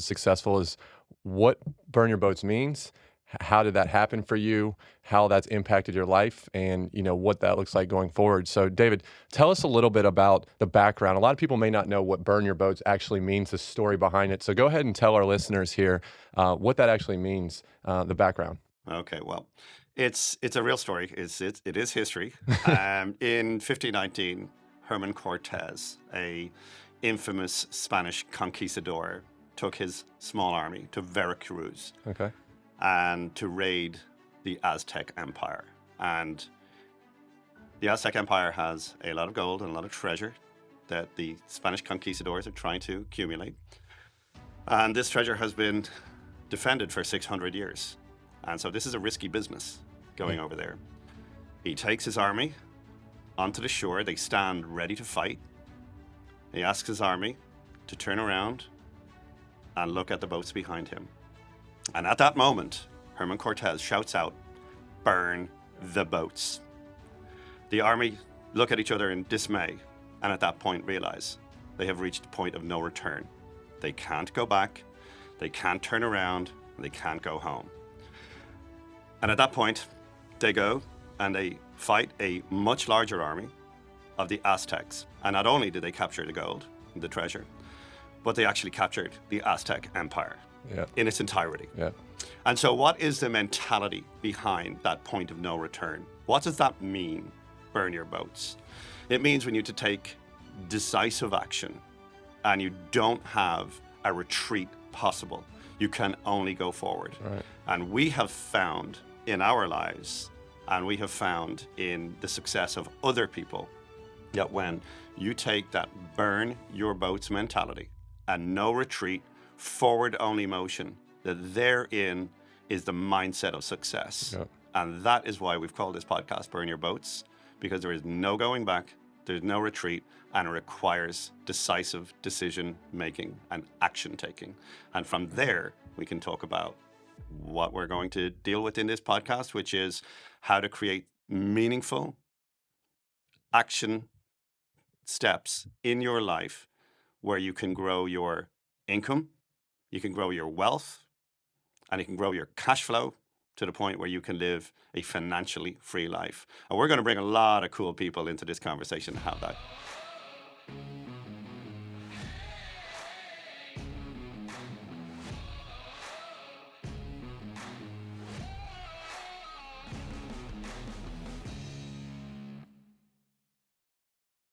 successful is what Burn Your Boats means. How did that happen for you? How that's impacted your life, and what that looks like going forward. So, David, tell us a little bit about the background. A lot of people may not know what Burn Your Boats actually means, the story behind it. So, go ahead and tell our listeners here what that actually means, the background. Okay, well, it's a real story. It is history. In 1519, Herman Cortez, a infamous Spanish conquistador, took his small army to Veracruz Okay. and to raid the Aztec Empire. And the Aztec Empire has a lot of gold and a lot of treasure that the Spanish conquistadors are trying to accumulate. And this treasure has been defended for 600 years. And so this is a risky business going over there. He takes his army onto the shore. They stand ready to fight. He asks his army to turn around and look at the boats behind him. And at that moment, Herman Cortez shouts out, "Burn the boats." The army look at each other in dismay, and at that point realize they have reached a point of no return. They can't go back, they can't turn around, and they can't go home. And at that point, they go and they fight a much larger army of the Aztecs. And not only did they capture the gold, the treasure, but they actually captured the Aztec Empire Yeah. in its entirety. Yeah. And so what is the mentality behind that point of no return? What does that mean, burn your boats? It means we need to take decisive action, and you don't have a retreat possible. You can only go forward. Right. And we have found in our lives, and we have found in the success of other people, that when you take that burn your boats mentality and no retreat, forward only motion, that therein is the mindset of success. Yeah. And that is why we've called this podcast Burn Your Boats, because there is no going back, there's no retreat, and it requires decisive decision making and action taking. And from there, we can talk about what we're going to deal with in this podcast, which is how to create meaningful action steps in your life where you can grow your income, you can grow your wealth, and you can grow your cash flow to the point where you can live a financially free life. And we're going to bring a lot of cool people into this conversation to have that